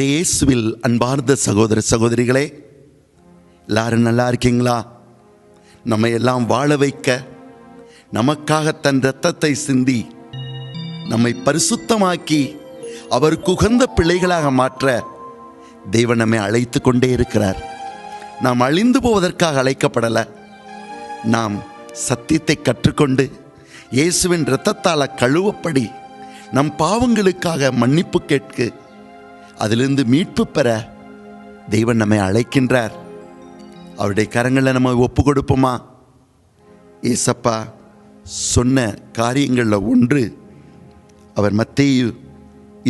இயேசுவில் அன்பார்ந்த சகோதர சகோதரிகளே, எல்லாரும் நல்லா இருக்கீங்களா? நம்ம எல்லாம் வாழ வைக்க, நமக்காக தன் இரத்தத்தை சிந்தி நம்மை பரிசுத்தமாக்கி அவருக்கு உகந்த பிள்ளைகளாக மாற்ற தேவன் நம்மை அழைத்து கொண்டே இருக்கிறார். நாம் அழிந்து போவதற்காக அழைக்கப்படலை. நாம் சத்தியத்தை கற்றுக்கொண்டு இயேசுவின் இரத்தத்தால் கழுவப்படி நம் பாவங்களுக்காக மன்னிப்பு கேட்க, அதிலிருந்து மீட்பு பெற தேவன் நம்மை அழைக்கின்றார். அவருடைய கரங்களில் நம்ம ஒப்பு கொடுப்போமா? ஏசப்பா சொன்ன காரியங்களில் ஒன்று, அவர் மத்தேயு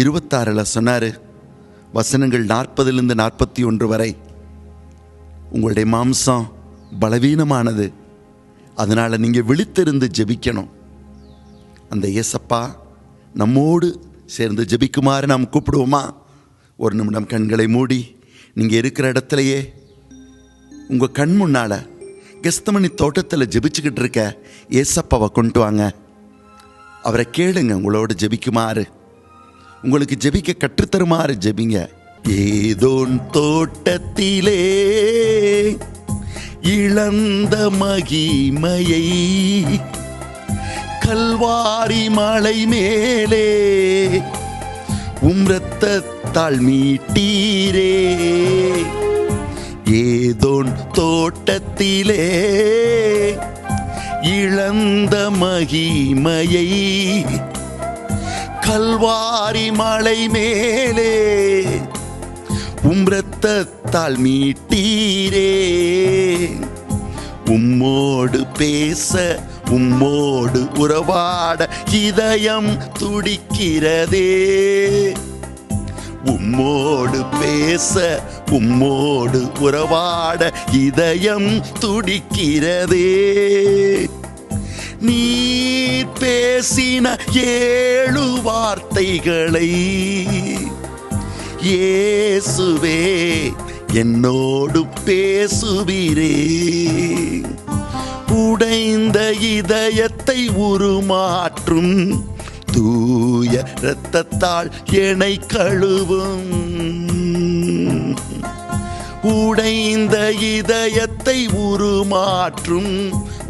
26 சொன்னார், வசனங்கள் 40 41 வரை, உங்களுடைய மாம்சம் பலவீனமானது, அதனால் நீங்கள் விழித்திருந்து ஜெபிக்கணும். அந்த ஏசப்பா நம்மோடு சேர்ந்து ஜெபிக்குமாறு நாம் கூப்பிடுவோமா? ஒரு நிமிடம் கண்களை மூடி, நீங்கள் இருக்கிற இடத்துலையே உங்கள் கண் முன்னால் கெஸ்தமனி தோட்டத்தில் ஜெபிச்சுக்கிட்டு இருக்க ஏசப்பாவை கொண்டு வாங்க. அவரை கேளுங்க, உங்களோடு ஜெபிக்குமாறு, உங்களுக்கு ஜெபிக்க கற்றுத்தருமாறு ஜெபிங்க. ஏதோன் தோட்டத்திலே இழந்த மகிமையை கல்வாரி மலை மேலே இரத்தத்தால் மீட்டீரே. ஏதோன் தோட்டத்திலே இழந்த மகிமையை கல்வாரி மலை மேலே இரத்தத்தால் மீட்டீரே. உம்மோடு பேச, உம்மோடு உறவாட இதயம் துடிக்கிறதே. உம்மோடு பேச, உம்மோடு உறவாட இதயம் துடிக்கிறதே. நீர் பேசின 7 வார்த்தைகளை இயேசுவே என்னோடு பேசுவீரே. உடைந்த இதயத்தை உருமாற்றும் தூய இரத்தத்தால் என்னை கழுவும். உடைந்த இதயத்தை உருமாற்றும்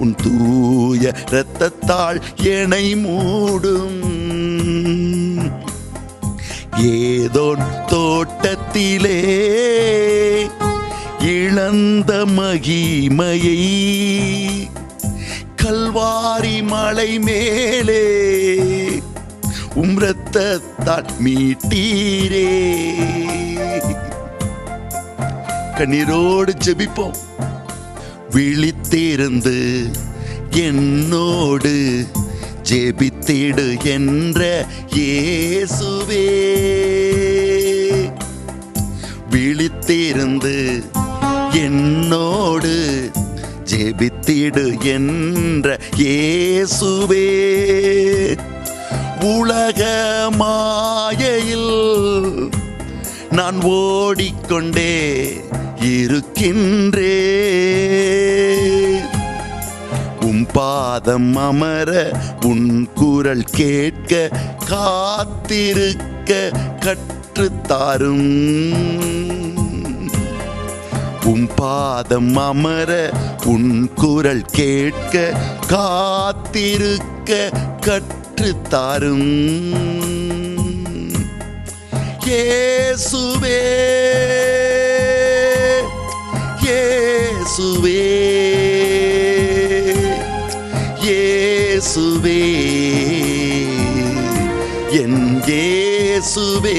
உன் தூய இரத்தத்தால் என்னை மூடும். ஏதோன் தோட்டத்திலே இழந்த மகிமையை கல்வாரி மலை மேலே இரத்தத்தால் மீட்டீரே. கண்ணீரோடு ஜெபிப்போம். விழித்திருந்து என்னோடு ஜெபித்திடு என்ற இயேசுவே. விழித்திருந்து என்னோடு ஜெபித்திடு என்ற இயேசுவே. உலக மாயையில் நான் ஓடிக்கொண்டே இருக்கின்றே. உம் பாதம் அமர, உன் குரல் கேட்க காத்திருக்க கற்றுத்தாரும். உம் பாதம் அமர, உன் குரல் கேட்க காத்திருக்க கற்றுத்தாரும். இயேசுவே, இயேசுவே, இயேசுவே, என் இயேசுவே.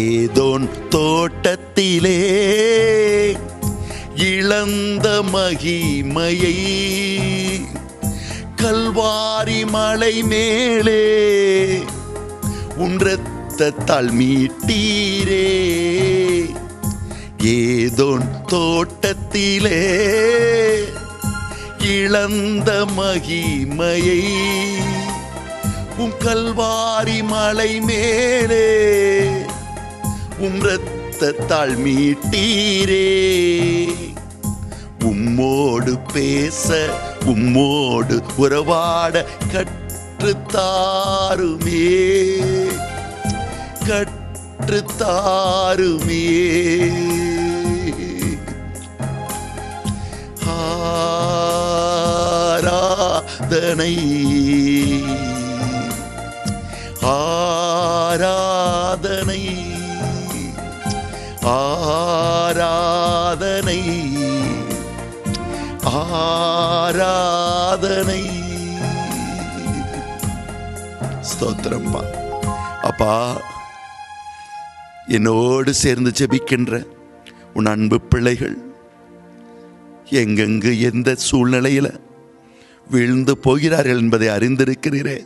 ஏதோன் தோட்டத்திலே இழந்த மகிமையை கல்வாரி மலை மேலே இரத்தத்தால் மீட்டீரே. ஏதோன் தோட்டத்திலே இழந்த மகிமையை கல்வாரி மலை மேலே இரத்தத்தால் மீட்டீரே. உம்மோடு பேச, உம்மோடு உறவாட கற்றுத்தாருமே. கற்றுத்தாருமே. ஆராதனை ஆராதனை ஆராதனை ஆராதனை. ஸ்தோத்திரம்பா. அப்பா, என்னோடு சேர்ந்து ஜெபிக்கின்ற உன் அன்பு பிள்ளைகள் எங்கெங்கு எந்த சூழ்நிலையில வீழ்ந்து போகிறார்கள் என்பதை அறிந்திருக்கிறீரே.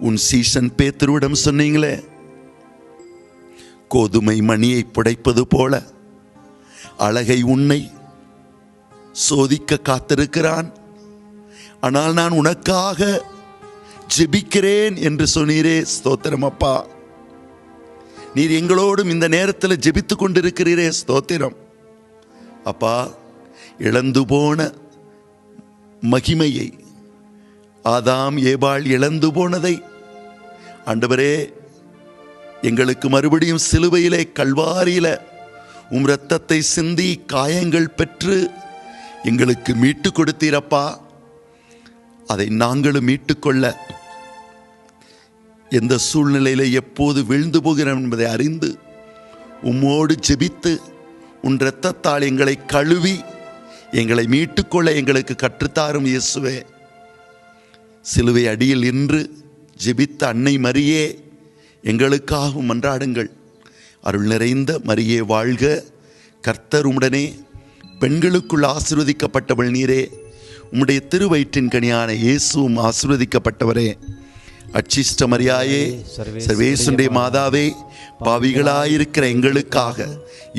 உன் சீசன் பேதுருவிடம் சொன்னீங்களே, கோதுமை மணியை புடைப்பது போல அழகை உன்னை சோதிக்க காத்திருக்கிறான், ஆனால் நான் உனக்காக ஜெபிக்கிறேன் என்று சொன்னீரே. ஸ்தோத்திரம் அப்பா. நீர் எங்களோடும் இந்த நேரத்தில் ஜெபித்து கொண்டிருக்கிறீரே. ஸ்தோத்திரம் அப்பா. இழந்து போன மகிமையை, ஆதாம் ஏபாள் இழந்து போனதை ஆண்டவரே எங்களுக்கு மறுபடியும் சிலுவையிலே கல்வாரியில உம் இரத்தத்தை சிந்தி காயங்கள் பெற்று எங்களுக்கு மீட்டு கொடுத்தீரப்பா. அதை நாங்களும் மீட்டுக்கொள்ள எந்த சூழ்நிலையில எப்போது வீழ்ந்து போகிறோம் என்பதை அறிந்து உம்மோடு ஜெபித்து உன் இரத்தத்தால் எங்களை கழுவி எங்களை மீட்டுக்கொள்ள எங்களுக்கு கற்றுத்தாரும் இயேசுவே. சிலுவை அடியில் நின்று ஜெபித்த அன்னை மரியே, எங்களுக்காகவும் மன்றாடுங்கள். அருள் நிறைந்த மரியே வாழ்க, கர்த்தர் உம்முடனே, பெண்களுக்குள் ஆசீர்வதிக்கப்பட்டவள் நீரே, உம்முடைய திருவயிற்றின் கனியான இயேசுவும் ஆசீர்வதிக்கப்பட்டவரே. அச்சிஷ்ட மரியாயே, சர்வேசுடைய மாதாவே, பாவிகளாயிருக்கிற எங்களுக்காக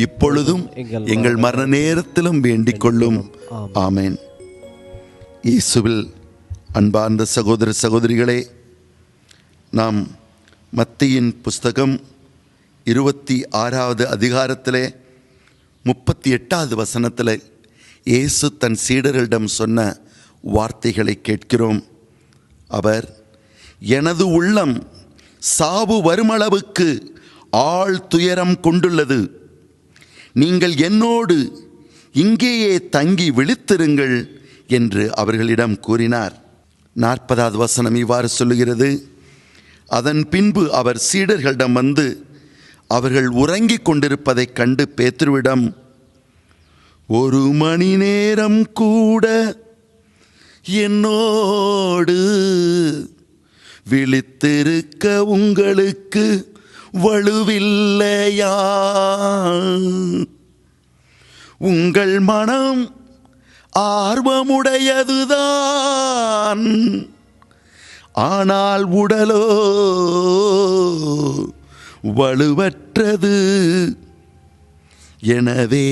இப்பொழுதும் எங்கள் மரண நேரத்திலும் வேண்டிக் கொள்ளும். ஆமேன். இயேசுவில் அன்பார்ந்த சகோதர சகோதரிகளே, நாம் மத்தியின் புஸ்தகம் 26வது அதிகாரத்திலே 38வது வசனத்தில் இயேசு தன் சீடர்களிடம் சொன்ன வார்த்தைகளை கேட்கிறோம். அவர், எனது உள்ளம் சாவு வருமளவுக்கு ஆழ் துயரம் கொண்டுள்ளது. நீங்கள் என்னோடு இங்கேயே தங்கி விழித்திருங்கள் என்று அவர்களிடம் கூறினார். 40வது வசனம் இவ்வாறு சொல்லுகிறது, அதன் பின்பு அவர் சீடர்களிடம் வந்து அவர்கள் உறங்கிக் கொண்டிருப்பதைக் கண்டு பேதுருவிடம், 1 மணி நேரம் கூட என்னோடு விழித்திருக்க உங்களுக்கு வலுவில்லையா? உங்கள் மனம் ஆர்வமுடையதுதான், ஆனால் உடலோ வலுவற்றது. எனவே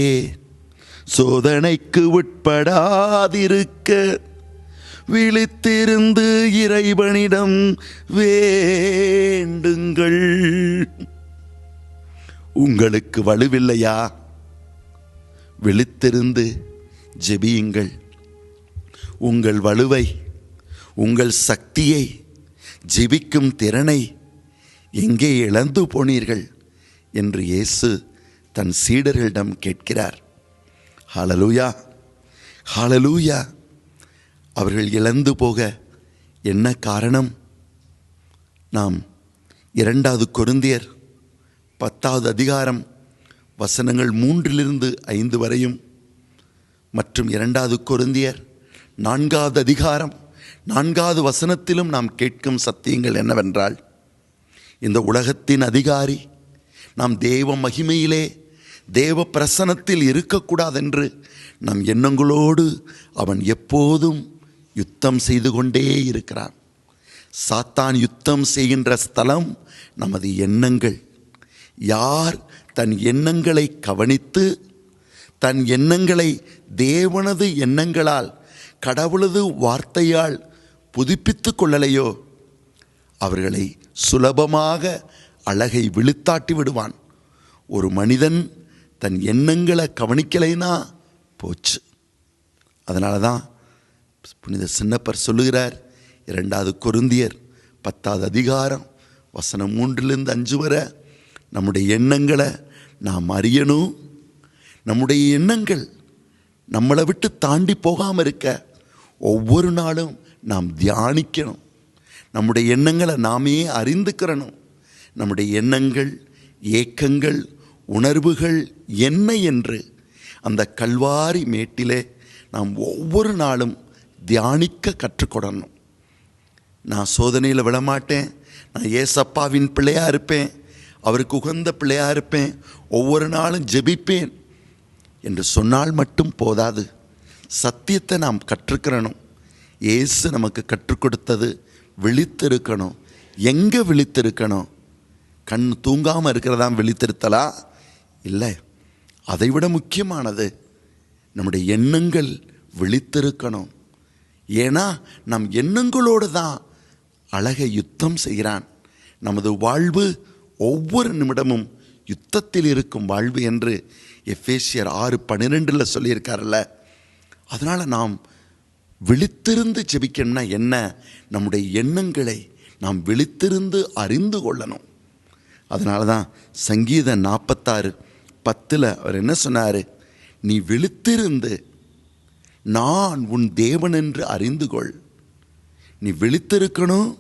சோதனைக்கு உட்படாதிருக்க விழித்திருந்து இறைவனிடம் வேண்டுங்கள். உங்களுக்கு வலுவில்லையா? விழித்திருந்து ஜெபியுங்கள். உங்கள் வலுவை, உங்கள் சக்தியை, ஜெபிக்கும் திறனை எங்கே இழந்து போனீர்கள் என்று இயேசு தன் சீடர்களிடம் கேட்கிறார். ஹல்லேலூயா, ஹல்லேலூயா. அவர்கள் இழந்து போக என்ன காரணம்? நாம் 2 கொரிந்தியர் 10வது அதிகாரம் வசனங்கள் 3லிருந்து 5 வரையும் மற்றும் 2 கொரிந்தியர் 4வது அதிகாரம் 4வது வசனத்திலும் நாம் கேட்கும் சத்தியங்கள் என்னவென்றால், இந்த உலகத்தின் அதிகாரி நாம் தேவ மகிமையிலே தேவ பிரசன்னத்தில் இருக்கக்கூடாதென்று நம் எண்ணங்களோடு அவன் எப்போதும் யுத்தம் செய்து கொண்டே இருக்கிறான். சாத்தான் யுத்தம் செய்கின்ற ஸ்தலம் நமது எண்ணங்கள். யார் தன் எண்ணங்களை கவனித்து தன் எண்ணங்களை தேவனது எண்ணங்களால், கடவுளது வார்த்தையால் புதுப்பித்து கொள்ளலையோ அவர்களை சுலபமாக அழகை விழுத்தாட்டி விடுவான். ஒரு மனிதன் தன் எண்ணங்களை கவனிக்கலைன்னா போச்சு. அதனால தான் புனித சின்னப்பர் சொல்லுகிறார், 2 கொரிந்தியர் 10வது அதிகாரம் வசனம் 3-5 வரை நம்முடைய எண்ணங்களை நாம் அறியணும். நம்முடைய எண்ணங்கள் நம்மளை விட்டு தாண்டி போகாமல் இருக்க ஒவ்வொரு நாளும் நாம் தியானிக்கணும். நம்முடைய எண்ணங்களை நாமே அறிந்துக்கிறணும். நம்முடைய எண்ணங்கள், ஏக்கங்கள், உணர்வுகள் என்ன என்று அந்த கல்வாரி மேட்டிலே நாம் ஒவ்வொரு நாளும் தியானிக்க கற்றுக்கொள்ளணும். நான் சோதனையில் விழமாட்டேன், நான் ஏசப்பாவின் பிள்ளையாக இருப்பேன், அவருக்கு உகந்த பிள்ளையாக இருப்பேன், ஒவ்வொரு நாளும் ஜெபிப்பேன் என்று சொன்னால் மட்டும் போதாது. சத்தியத்தை நாம் கற்றுக்கிறணும். இயேசு நமக்கு கற்றுக் கொடுத்தது விழித்திருக்கணும். எங்கே விழித்திருக்கணும்? கண் தூங்காமல் இருக்கிறதான் விழித்திருத்தலா? இல்லை, அதைவிட முக்கியமானது நம்முடைய எண்ணங்கள் விழித்திருக்கணும். ஏன்னா நம் எண்ணங்களோடு தான் அழகை யுத்தம் செய்கிறான். நமது வாழ்வு ஒவ்வொரு நிமிடமும் யுத்தத்தில் இருக்கும் வாழ்வு என்று எபேசியர் 6:12 சொல்லியிருக்கார்ல. அதனால் நாம் விழித்திருந்து ஜெபிக்கணும்னா என்ன? நம்முடைய எண்ணங்களை நாம் விழித்திருந்து அறிந்து கொள்ளணும். அதனால தான் சங்கீதம் 46:10 அவர் என்ன சொன்னார்? நீ விழித்திருந்து நான் உன் தேவன் என்று அறிந்து கொள். நீ விழித்திருக்கணும்.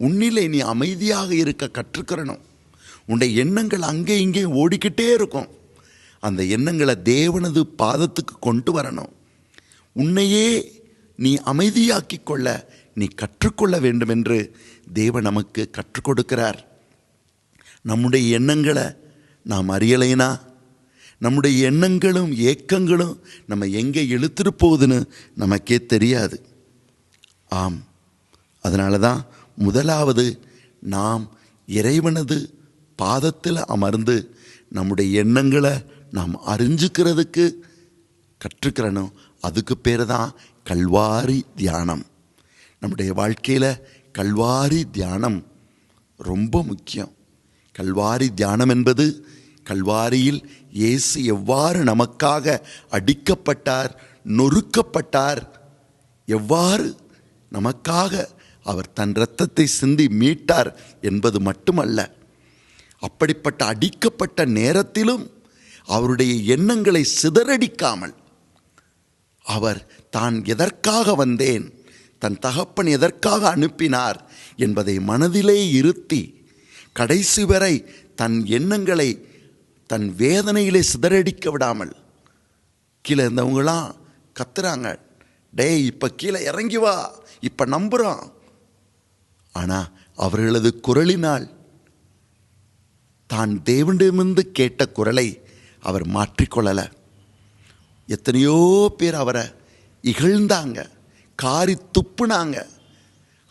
உன்னிலே நீ அமைதியாக இருக்க கற்றுக்கிறணும். உன்னுடைய எண்ணங்கள் அங்கே இங்கே ஓடிக்கிட்டே இருக்கும். அந்த எண்ணங்களை தேவனது பாதத்துக்கு கொண்டு வரணும். உன்னையே நீ அமைதியாக்கி கொள்ள நீ கற்றுக்கொள்ள வேண்டும் என்று தேவன் நமக்கு கற்றுக் கொடுக்கிறார். நம்முடைய எண்ணங்களை நாம் அறியலைனா நம்முடைய எண்ணங்களும் ஏக்கங்களும் நம்ம எங்கே இழுத்துட்டு போகுதுன்னு நமக்கே தெரியாது. ஆம், அதனால தான் முதலாவது நாம் இறைவனது பாதத்தில் அமர்ந்து நம்முடைய எண்ணங்களை நாம் அறிஞ்சுக்கிறதுக்கு கற்றுக்கிறணும். அதுக்கு பேர் தான் கல்வாரி தியானம். நம்முடைய வாழ்க்கையில் கல்வாரி தியானம் ரொம்ப முக்கியம். கல்வாரி தியானம் என்பது கல்வாரியில் இயேசு எவ்வாறு நமக்காக அடிக்கப்பட்டார், நொறுக்கப்பட்டார், எவ்வாறு நமக்காக அவர் தன் இரத்தத்தை சிந்தி மீட்டார் என்பது மட்டுமல்ல, அப்படிப்பட்ட அடிக்கப்பட்ட நேரத்திலும் அவருடைய எண்ணங்களை சிதறடிக்காமல் அவர் தான் எதற்காக வந்தேன், தன் தகப்பன் எதற்காக அனுப்பினார் என்பதை மனதிலே இருத்தி கடைசி வரை தன் எண்ணங்களை தன் வேதனையிலே சிதறடிக்க விடாமல், கீழே இருந்தவங்களாம் கத்துறாங்க, டேய் இப்போ கீழே இறங்கி வா, இப்போ நம்புகிறோம். ஆனால் அவர்களது குரலினால் தான் தேவனிடமிருந்து கேட்ட குரலை அவர் மாற்றிக்கொள்ளலை. எத்தனையோ பேர் அவரை இகழ்ந்தாங்க, காரி துப்புனாங்க.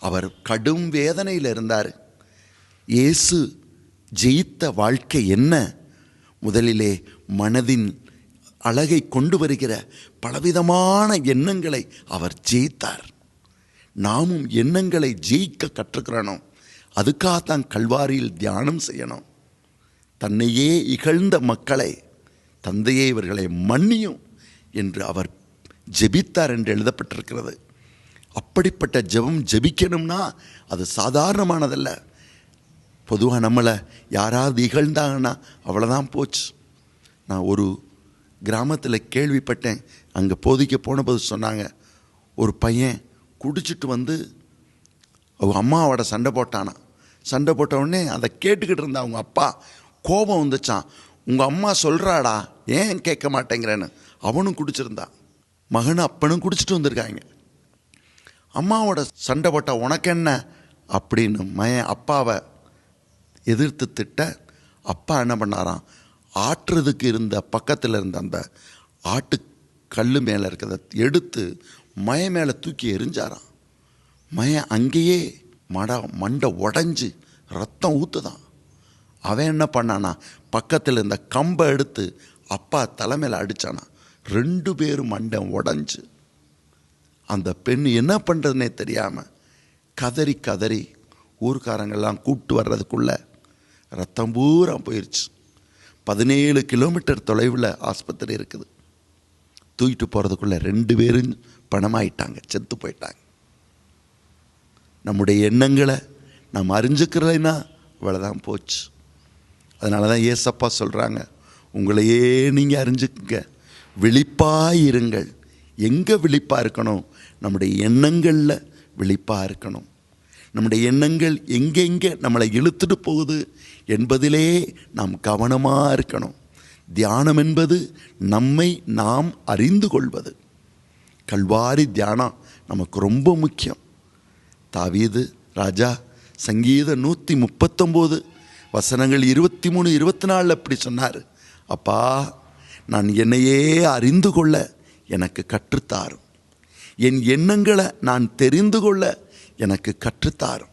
அவர் கடும் வேதனையில் இருந்தார். இயேசு ஜெயித்த வாழ்க்கை என்ன? முதலிலே மனதின் அழகை கொண்டு வருகிற பலவிதமான எண்ணங்களை அவர் ஜெயித்தார். நாமும் எண்ணங்களை ஜெயிக்க கற்றுக்கிறோம். அதுக்காகத்தான் கல்வாரியில் தியானம் செய்யணும். தன்னையே இகழ்ந்த மக்களை, தந்தையே இவர்களை மன்னியும் என்று அவர் ஜெபித்தார் என்று எழுதப்பட்டிருக்கிறது. அப்படிப்பட்ட ஜெபம் ஜெபிக்கணும்னா அது சாதாரணமானதல்ல. பொதுவாக நம்மளை யாராவது இகழ்ந்தாங்கன்னா அவ்வளோதான் போச்சு. நான் ஒரு கிராமத்தில் கேள்விப்பட்டேன். அங்கே போதிக்க போனபோது சொன்னாங்க, ஒரு பையன் குடிச்சிட்டு வந்து அவங்க அம்மாவோட சண்டை போட்டானா. சண்டை போட்ட உடனே அதை கேட்டுக்கிட்டு இருந்தா அவங்க அப்பா கோபம் வந்துச்சான். உங்கள் அம்மா சொல்கிறாடா, ஏன் கேட்க மாட்டேங்கிறேன்னு. அவனும் குடிச்சிருந்தான், மகனும் அப்பனும் குடிச்சிட்டு வந்திருக்காங்க. அம்மாவோட சண்டை போட்டா உனக்கு என்ன அப்படின்னு மகன் அப்பாவை எதிர்த்து திட்ட, அப்பா என்ன பண்ணாராம், ஆட்டுறதுக்கு இருந்த பக்கத்தில் இருந்த அந்த ஆட்டு கல் மேலே இருக்கிறத எடுத்து மயம் மேலே தூக்கி எரிஞ்சாராம். மயம் அங்கேயே மண்டை உடஞ்சி ரத்தம் ஊற்றுதான். அவன் என்ன பண்ணானா, பக்கத்தில் இருந்த கம்பை எடுத்து அப்பா தலைமையில் அடித்தானா. 2 பேரும் மண்டை உடஞ்சி அந்த பெண் என்ன பண்ணுறதுனே தெரியாமல் கதறி கதறி ஊர்க்காரங்கள்லாம் கூப்பிட்டு வர்றதுக்குள்ளே ரத்தம் பூரா போயிடுச்சு. 17 கிலோமீட்டர் தொலைவில் ஆஸ்பத்திரி இருக்குது. தூக்கிட்டு போகிறதுக்குள்ளே 2 பேரும் பணமாயிட்டாங்க, செத்து போயிட்டாங்க. நம்முடைய எண்ணங்களை நாம் அறிஞ்சுக்கிறலைன்னா இவ்வளோதான் போச்சு. அதனால தான் ஏசப்பா சொல்கிறாங்க, உங்களையே நீங்கள் அறிஞ்சுக்குங்க, விழிப்பாயிருங்கள். எங்கே விழிப்பாக இருக்கணும்? நம்முடைய எண்ணங்களில் விழிப்பாக இருக்கணும். நம்முடைய எண்ணங்கள் எங்கெங்கே நம்மளை இழுத்துட்டு போகுது என்பதிலே நாம் கவனமாக இருக்கணும். தியானம் என்பது நம்மை நாம் அறிந்து கொள்வது. கல்வாரி தியானம் நமக்கு ரொம்ப முக்கியம். தாவீது ராஜா சங்கீதம் 139 வசனங்கள் 23, 24 அப்படி சொன்னார். அப்பா, நான் என்னையே அறிந்து கொள்ள எனக்கு கற்றுத்தாரும், என் எண்ணங்களை நான் தெரிந்து கொள்ள எனக்கு கற்றுத்தாரும்.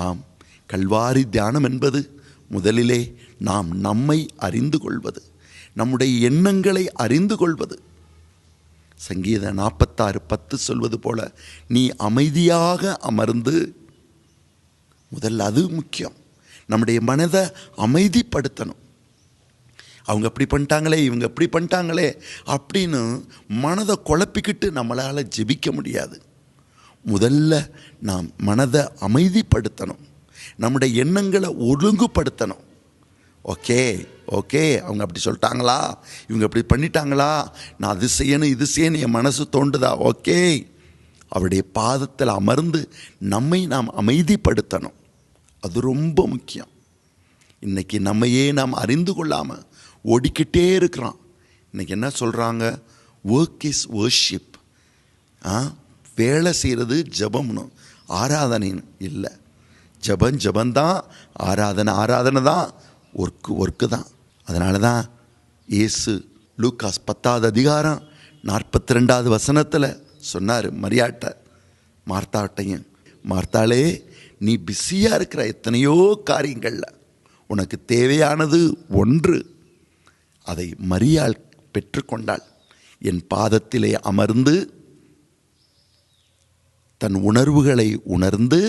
ஆம், கல்வாரி தியானம் என்பது முதலிலே நாம் நம்மை அறிந்து கொள்வது, நம்முடைய எண்ணங்களை அறிந்து கொள்வது. சங்கீதம் 46:10 சொல்வது போல, நீ அமைதியாக அமர்ந்து, முதல்ல அது முக்கியம். நம்முடைய மனதை அமைதிப்படுத்தணும். அவங்க அப்படி பண்ணிட்டாங்களே, இவங்க அப்படி பண்ணிட்டாங்களே அப்படின்னு மனதை குழப்பிக்கிட்டு நம்மளால் ஜெபிக்க முடியாது. முதல்ல நாம் மனதை அமைதிப்படுத்தணும், நம்முடைய எண்ணங்களை ஒழுங்குபடுத்தணும். ஓகே ஓகே, அவங்க அப்படி சொல்லிட்டாங்களா, இவங்க அப்படி பண்ணிட்டாங்களா, நான் அது செய்யணும் இது செய்யணும் என் மனசு தோண்டுதா, ஓகே. அவருடைய பாதத்தில் அமர்ந்து நம்மை நாம் அமைதிப்படுத்தணும். அது ரொம்ப முக்கியம். இன்றைக்கி நம்மையே நாம் அறிந்து கொள்ளாமல் ஓடிக்கிட்டே இருக்கிறோம். இன்றைக்கி என்ன சொல்கிறாங்க? Work is worship. வேலை செய்கிறது ஜபம்னு, ஆராதனைன்னு இல்லை. ஜபந்தான், ஆராதனை தான், ஒர்க்கு தான். அதனால தான் இயேசு லூக்காஸ் 10வது அதிகாரம் 42வது வசனத்தில் சொன்னார் மார்த்தாட்டையும், மார்த்தாளே, நீ பிஸியாக இருக்கிற எத்தனையோ காரியங்களில் உனக்கு தேவையானது ஒன்று, அதை மரியாள் பெற்றுக்கொண்டாள். என் பாதத்திலே அமர்ந்து தன் உணர்வுகளை உணர்ந்து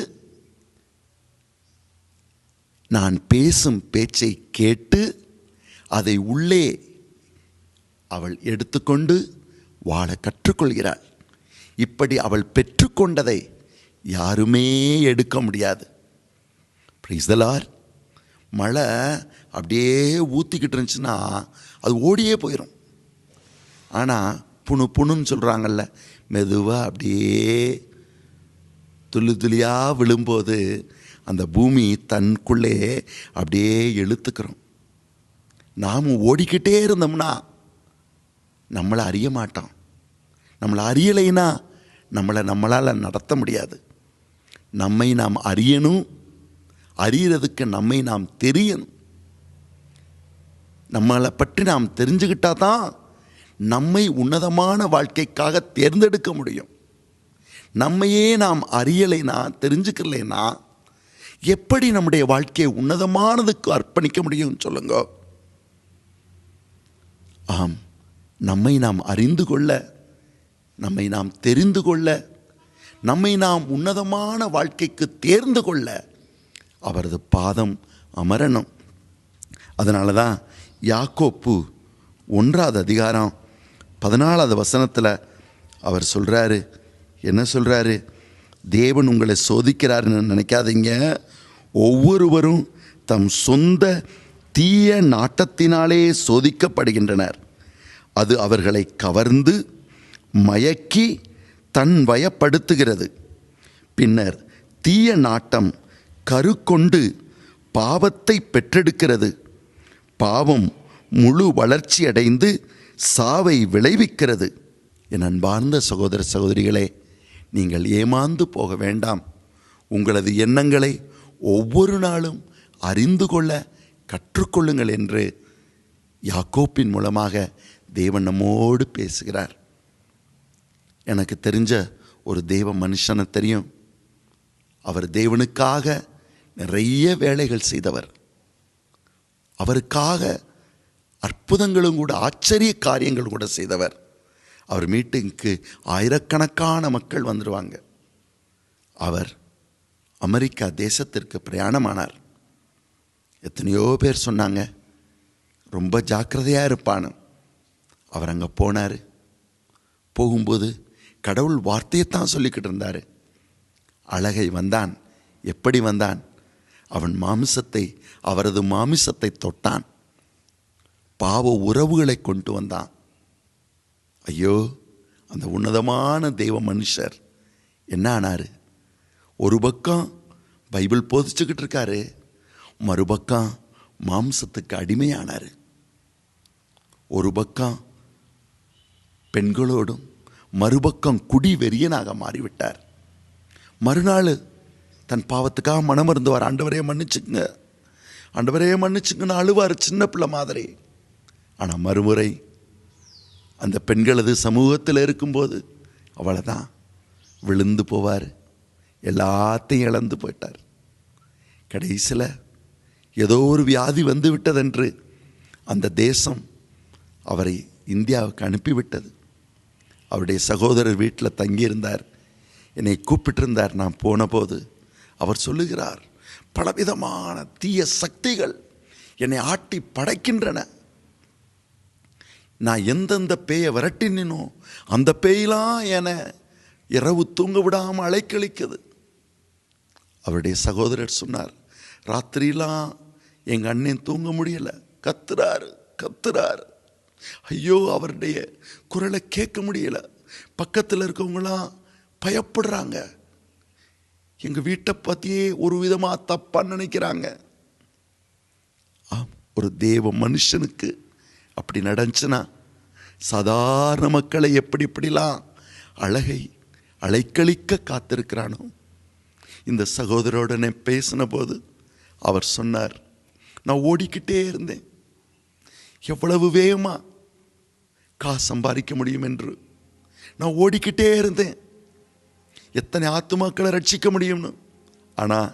நான் பேசும் பேச்சை கேட்டு அதை உள்ளே அவள் எடுத்துக்கொண்டு வாழ கற்றுக்கொள்கிறாள். இப்படி அவள் பெற்றுக்கொண்டதை யாருமே எடுக்க முடியாது. Praise the Lord. மழை அப்படியே ஊற்றிக்கிட்டு இருந்துச்சுன்னா அது ஓடியே போயிடும். ஆனால் புணுன்னு சொல்கிறாங்கல்ல, மெதுவாக அப்படியே துளியாக விழும்போது அந்த பூமி தன்னுக்குள்ளே அப்படியே இழுத்துக்கிறோம். நாம் ஓடிக்கிட்டே இருந்தோம்னா நம்மளை அறிய மாட்டோம். நம்மளை அறியலைன்னா நம்மளால் நடத்த முடியாது. நம்மை நாம் அறியணும். அறியறதுக்கு நம்மை நாம் தெரியணும். நம்மளை பற்றி நாம் தெரிஞ்சுக்கிட்டா தான் நம்மை உன்னதமான வாழ்க்கைக்காக தேர்ந்தெடுக்க முடியும். நம்மையே நாம் அறியலைனா, தெரிஞ்சுக்கலைன்னா எப்படி நம்முடைய வாழ்க்கையை உன்னதமானதுக்கு அர்ப்பணிக்க முடியும் சொல்லுங்க? ஆம், நம்மை நாம் அறிந்து கொள்ள, நம்மை நாம் தெரிந்து கொள்ள, நம்மை நாம் உன்னதமான வாழ்க்கைக்கு தேர்ந்து கொள்ள அவரது பாதம் அமரணும். அதனால தான் யாக்கோப்பு 1வது அதிகாரம் 14வது வசனத்தில் அவர் சொல்கிறாரு, என்ன சொல்கிறாரு? தேவன் உங்களை சோதிக்கிறாருன்னு நினைக்காதீங்க. ஒவ்வொருவரும் தம் சொந்த தீய நாட்டத்தினாலே சோதிக்கப்படுகின்றனர். அது அவர்களை கவர்ந்து மயக்கி தன் வயப்படுத்துகிறது. பின்னர் தீய நாட்டம் கருக்கொண்டு பாவத்தை பெற்றெடுக்கிறது. பாவம் முழு வளர்ச்சி அடைந்து சாவை விளைவிக்கிறது. என் அன்பார்ந்த சகோதர சகோதரிகளே, நீங்கள் ஏமாந்து போக வேண்டாம். உங்களது எண்ணங்களை ஒவ்வொரு நாளும் அறிந்து கொள்ள கற்றுக்கொள்ளுங்கள் என்று யாக்கோப்பின் மூலமாக தேவன் நம்மோடு பேசுகிறார். எனக்கு தெரிஞ்ச ஒரு தேவ மனுஷனை தெரியும். அவர் தேவனுக்காக நிறைய வேலைகள் செய்தவர். அவருக்காக அற்புதங்களும் கூட, ஆச்சரிய காரியங்கள் கூட செய்தவர். அவர் மீட்டிங்க்கு ஆயிரக்கணக்கான மக்கள் வந்துடுவாங்க. அவர் அமெரிக்கா தேசத்திற்கு பிரயாணமானார். எத்தனையோ பேர் சொன்னாங்க ரொம்ப ஜாக்கிரதையாக இருப்பான்னு. அவர் அங்கே போனார். போகும்போது கடவுள் வார்த்தையைத்தான் சொல்லிக்கிட்டு இருந்தார். அழகை வந்தான். எப்படி வந்தான்? அவன் அவரது மாமிசத்தை தொட்டான். பாவ உறவுகளை கொண்டு வந்தான். ஐயோ, அந்த உன்னதமான தெய்வ மனுஷர் என்ன ஆனாரு? ஒரு பக்கம் பைபிள் போதிச்சுக்கிட்டு இருக்காரு, மறுபக்கம் மாம்சத்துக்கு அடிமையானார். ஒரு பக்கம் பெண்களோடும் மறுபக்கம் குடி வெறியனாக மாறிவிட்டார். மறுநாள் தன் பாவத்துக்காக மனம் இருந்துவார். ஆண்டவரே மன்னிச்சுங்க, ஆண்டவரே மன்னிச்சுங்கன்னு அழுவார், சின்ன பிள்ளை மாதிரி. ஆனால் மறுமுறை அந்த பெண்களது சமூகத்தில் இருக்கும்போது அவ்வளோதான், விழுந்து போவார், எல்லாத்தையும் இழந்து போயிட்டார். கடைசியில் ஏதோ ஒரு வியாதி வந்து விட்டதென்று அந்த தேசம் அவரை இந்தியாவுக்கு அனுப்பிவிட்டது. அவருடைய சகோதரர் வீட்டில் தங்கியிருந்தார். என்னை கூப்பிட்டிருந்தார். நான் போன போது அவர் சொல்லுகிறார், பலவிதமான தீய சக்திகள் என்னை ஆட்டி படைக்கின்றன. நான் எந்தெந்த பேயை விரட்டினோ அந்த பேயெல்லாம் என்னை இரவு தூங்க விடாமல் அலைக்கழிக்குது. அவருடைய சகோதரர் சொன்னார், ராத்திரிலாம் எங்கள் அண்ணன் தூங்க முடியலை, கத்துறாரு. ஐயோ, அவருடைய குரலை கேட்க முடியல. பக்கத்தில் இருக்கவங்களாம் பயப்படுறாங்க. எங்கள் வீட்டை பற்றியே ஒரு விதமாக தப்பாக நினைக்கிறாங்க. ஒரு தேவ மனுஷனுக்கு அப்படி நடந்துச்சுன்னா சாதாரண மக்களை எப்படிலாம் அலைக்கழிக்க காத்திருக்கிறானோ. இந்த சகோதரோடனே பேசின போது அவர் சொன்னார், நான் ஓடிக்கிட்டே இருந்தேன், எவ்வளவு வேகமாக காசு சம்பாதிக்க முடியும் என்று நான் ஓடிக்கிட்டே இருந்தேன், எத்தனை ஆத்துமாக்களை ரட்சிக்க முடியும்னு. ஆனால்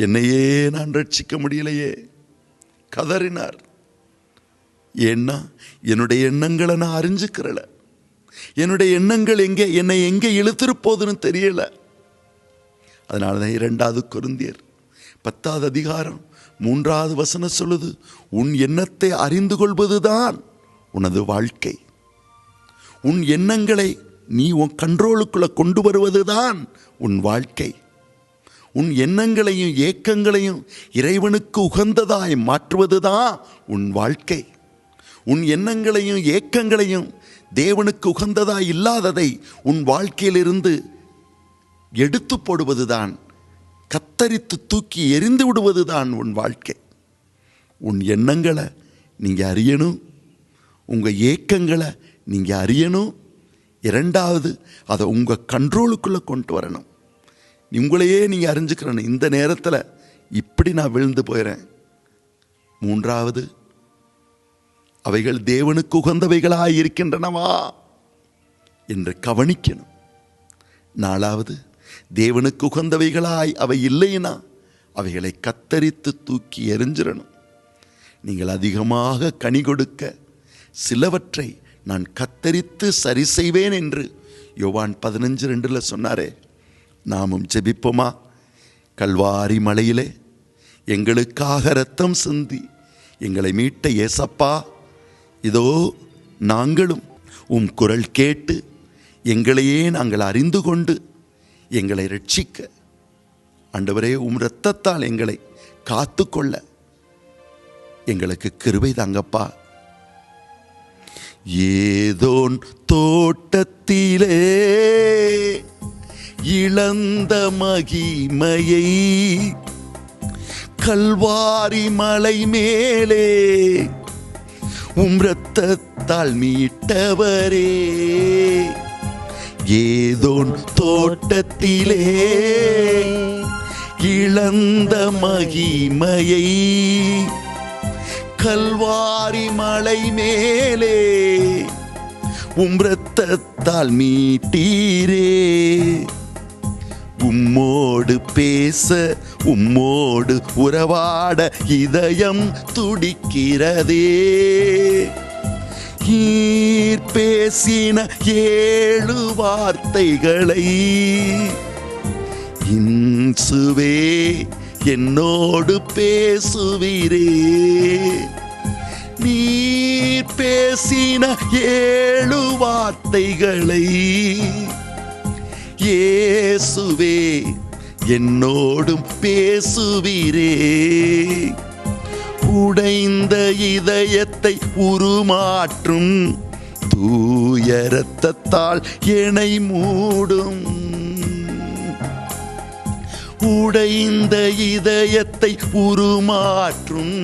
என்னையே நான் ரட்சிக்க முடியலையே, கதறினார். ஏன்னா என்னுடைய எண்ணங்களை நான் அறிஞ்சுக்கிறல, என்னுடைய எண்ணங்கள் என்னை எங்கே இழுத்திருப்போதுன்னு தெரியல. அதனால தான் 2 கொரிந்தியர் 10 அதிகாரம் 3 வசனம் சொல்லுது, உன் எண்ணத்தை அறிந்து கொள்வதுதான் உனது வாழ்க்கை. உன் எண்ணங்களை நீ உன் கண்ட்ரோலுக்குள்ள கொண்டு வருவதுதான் உன் வாழ்க்கை. உன் எண்ணங்களையும் ஏக்கங்களையும் இறைவனுக்கு உகந்ததாய் மாற்றுவதுதான் உன் வாழ்க்கை. உன் எண்ணங்களையும் ஏக்கங்களையும் தேவனுக்கு உகந்ததாய் இல்லாததை உன் வாழ்க்கையிலிருந்து எடுத்து போடுவதுதான், கத்தரித்து தூக்கி எரிந்து விடுவதுதான் உன் வாழ்க்கை. உன் எண்ணங்களை நீங்கள் அறியணும், உங்கள் ஏக்கங்களை நீங்கள் அறியணும். 2வது, அதை உங்கள் கண்ட்ரோலுக்குள்ளே கொண்டு வரணும். உங்களையே நீங்கள் அறிஞ்சுக்கிறணும், இந்த நேரத்தில் இப்படி நான் விழுந்து போயிறேன். 3வது, அவைகள் தேவனுக்கு உகந்தவைகளாய் இருக்கின்றனவா என்று கவனிக்கணும். 4வது, தேவனுக்கு உகந்தவைகளாய் அவை இல்லைன்னா அவைகளை கத்தரித்து தூக்கி எறிஞ்சிடணும். நீங்கள் அதிகமாக கனி கொடுக்க சிலவற்றை நான் கத்தரித்து சரி செய்வேன் என்று யோவான் 15:2 சொன்னாரே. நாமும் ஜெபிப்போமா? கல்வாரி மலையிலே எங்களுக்காக இரத்தம் சிந்தி எங்களை மீட்ட ஏசப்பா, இதோ நாங்களும் உம் குரல் கேட்டு எங்களையே நாங்கள் அறிந்து கொண்டு எங்களை ரட்சிக்க, ஆண்டவரே உம் இரத்தத்தால் எங்களை காத்துக்கொள்ள எங்களுக்கு கிருபை தாங்கப்பா. ஏதோன் தோட்டத்திலே இழந்த மகிமையை கல்வாரி மலை மேலே உம் இரத்தத்தால் மீட்டவரே. ஏதோன் தோட்டத்திலே இழந்த மகிமையை கல்வாரி மலை மேலே உம் இரத்தத்தால் மீட்டீரே. உம்மோடு பேச உம்மோடு உறவாட இதயம் துடிக்கிறதே. நீர் பேசின 7 வார்த்தைகளை இன்சுவே என்னோடு பேசுவீரே. நீர் பேசின 7 வார்த்தைகளை இயேசுவே என்னோடும் பேசுவீரே. உடைந்த இதயத்தை உருமாற்றும் தூய இரத்தத்தால் என்னை மூடும். உடைந்த இதயத்தை உருமாற்றும்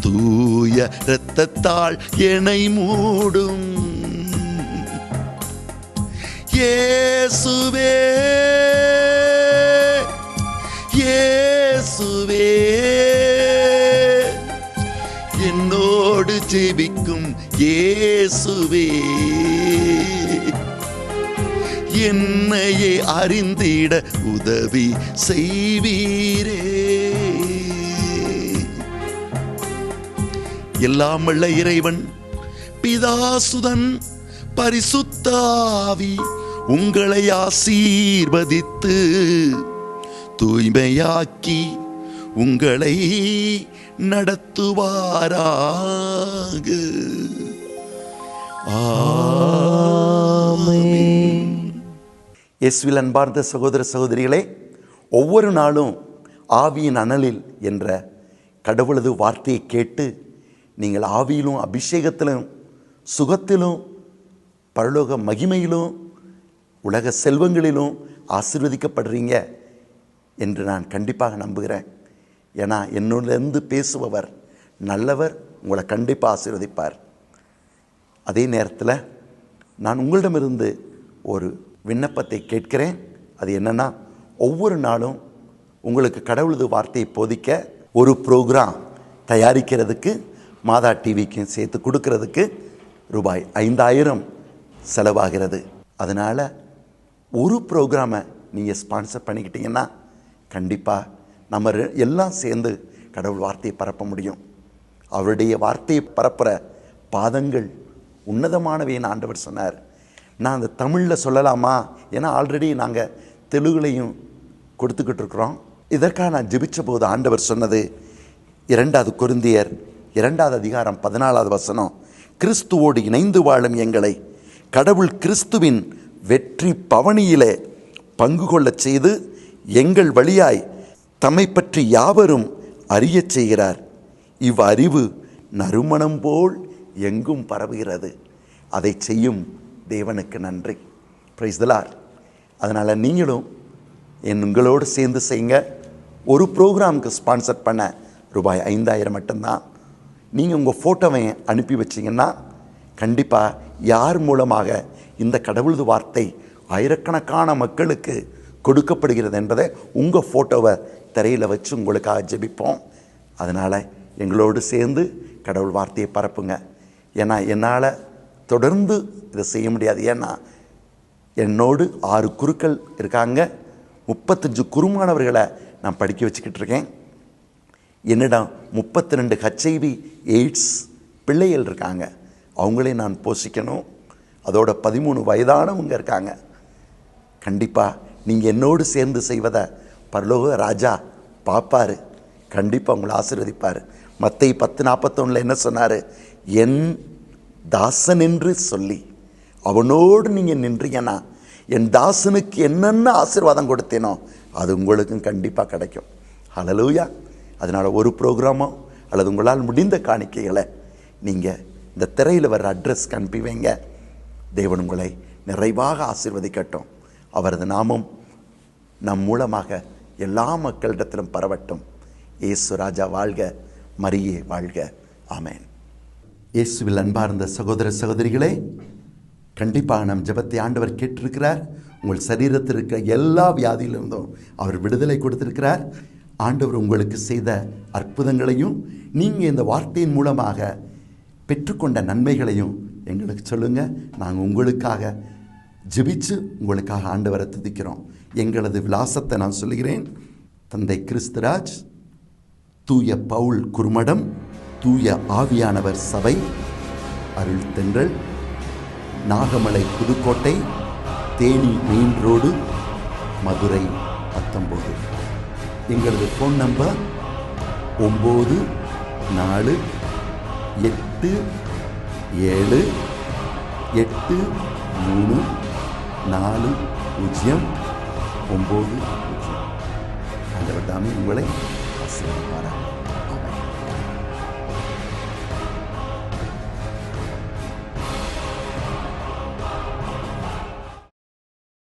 தூய இரத்தத்தால் என்னை மூடும். இயேசுவே இயேசுவே, என்னோடு ஜெபிக்கும் இயேசுவே, என்னையே அறிந்திட உதவி செய்வீரே. எல்லாம் வல்ல இறைவன் பிதாசுதன் பரிசுத்த ஆவி உங்களை ஆசீர்வதித்து தூய்மையாக்கி உங்களை நடத்துவாராக. ஆமென். இயேசுவில் அன்பார்ந்த சகோதர சகோதரிகளே, ஒவ்வொரு நாளும் ஆவியின் அனலில் என்ற கடவுளது வார்த்தையை கேட்டு நீங்கள் ஆவியிலும் அபிஷேகத்திலும் சுகத்திலும் பரலோக மகிமையிலும் உலக செல்வங்களிலும் ஆசீர்வதிக்கப்படுறீங்க என்று நான் கண்டிப்பாக நம்புகிறேன். ஏன்னா என்னோடலேருந்து பேசுபவர் நல்லவர், உங்களை கண்டிப்பாக ஆசீர்வதிப்பார். அதே நேரத்தில் நான் உங்களிடமிருந்து ஒரு விண்ணப்பத்தை கேட்கிறேன். அது என்னென்னா, ஒவ்வொரு நாளும் உங்களுக்கு கடவுளது வார்த்தையை போதிக்க ஒரு ப்ரோக்ராம் தயாரிக்கிறதுக்கு மாதா டிவிக்கும் சேர்த்து கொடுக்கறதுக்கு ரூபாய் 5000 செலவாகிறது. அதனால் ஒரு ப்ரோக்ராமை நீங்கள் ஸ்பான்சர் பண்ணிக்கிட்டீங்கன்னா கண்டிப்பாக நம்ம எல்லாம் சேர்ந்து கடவுள் வார்த்தையை பரப்ப முடியும். அவருடைய வார்த்தையை பரப்புகிற பாதங்கள் உன்னதமானவைன்னு ஆண்டவர் சொன்னார். நான் அந்த தமிழில் சொல்லலாமா? ஏன்னா ஆல்ரெடி நாங்கள் தெலுங்குலையும் கொடுத்துக்கிட்டு இருக்கிறோம். இதற்காக நான் ஜெபிச்ச போது ஆண்டவர் சொன்னது 2 கொரிந்தியர் 2 அதிகாரம் 14 வசனம், கிறிஸ்துவோடு இணைந்து வாழும் எங்களை கடவுள் கிறிஸ்துவின் வெற்றி பவனியிலே பங்கு கொள்ளச் செய்து எங்கள் வழியாய் தம்மை பற்றி யாவரும் அறியச் செய்கிறார். இவ்வறிவு நறுமணம் போல் எங்கும் பரவுகிறது. அதை செய்யும் தேவனுக்கு நன்றி. Praise the Lord. அதனால் நீங்களும் உங்களோடு சேர்ந்து செய்யுங்க. ஒரு ப்ரோக்ராமுக்கு ஸ்பான்சர் பண்ண ரூபாய் 5000 மட்டும்தான். நீங்கள் உங்கள் ஃபோட்டோவை அனுப்பி வச்சிங்கன்னா கண்டிப்பாக யார் மூலமாக இந்த கடவுளது வார்த்தை ஆயிரக்கணக்கான மக்களுக்கு கொடுக்கப்படுகிறது என்பதை உங்கள் ஃபோட்டோவை திரையில் வச்சு உங்களுக்காக ஜெபிப்போம். அதனால் எங்களோடு சேர்ந்து கடவுள் வார்த்தையை பரப்புங்க. ஏன்னா என்னால் தொடர்ந்து இதை செய்ய முடியாது. ஏன்னா என்னோடு 6 குருக்கள் இருக்காங்க. 35 குருமானவர்களை நான் படிக்க வச்சுக்கிட்டு இருக்கேன். என்னிடம் 32 HIV எய்ட்ஸ் பிள்ளைகள் இருக்காங்க. அவங்களையும் நான் போஷிக்கணும். அதோட 13 வயதானவங்க இருக்காங்க. கண்டிப்பாக நீங்கள் என்னோடு சேர்ந்து செய்வதை பரலோக ராஜா பார்ப்பார். கண்டிப்பாக உங்களை ஆசீர்வதிப்பார். மத்தேயு 10:41 என்ன சொன்னார்? என் தாசன் என்று சொல்லி அவனோடு நீங்கள் நின்றீங்கன்னா என் தாசனுக்கு என்னென்ன ஆசீர்வாதம் கொடுத்தேனோ அது உங்களுக்கும் கண்டிப்பாக கிடைக்கும். ஹல்லேலூயா. அதனால் ஒரு ப்ரோக்ராமோ அல்லது உங்களால் முடிந்த காணிக்கைகளை நீங்கள் இந்த திரையில் வர்ற அட்ரஸ்க்கு அனுப்பி வைங்க. தேவன் உங்களை நிறைவாக ஆசீர்வதிக்கட்டும். அவரது நாமம் நம் மூலமாக எல்லா மக்களிடத்திலும் பரவட்டும். இயேசு ராஜா வாழ்க, மரியே வாழ்க. ஆமென். இயேசுவில் அன்பார்ந்த சகோதர சகோதரிகளே, கண்டிப்பாக நம் ஜெபத்தை ஆண்டவர் கேட்டிருக்கிறார். உங்கள் சரீரத்தில் இருக்கிற எல்லா வியாதியிலிருந்தும் அவர் விடுதலை கொடுத்திருக்கிறார். ஆண்டவர் உங்களுக்கு செய்த அற்புதங்களையும் நீங்கள் இந்த வார்த்தையின் மூலமாக பெற்றுக்கொண்ட நன்மைகளையும் எங்களுக்கு சொல்லுங்கள். நாங்கள் உங்களுக்காக ஜெபிச்சு உங்களுக்காக ஆண்டவரை துதிக்கிறோம். எங்களது விலாசத்தை நான் சொல்லுகிறேன். தந்தை கிறிஸ்துராஜ், தூய பவுல் குறுமடம், தூய ஆவியானவர் சபை, அருள் தென்றல், நாகமலை புதுக்கோட்டை, தேனி மெயின் ரோடு, மதுரை 19. எங்களது ஃபோன் நம்பர் 9487834090. ஆண்டவர் தாமே உங்களை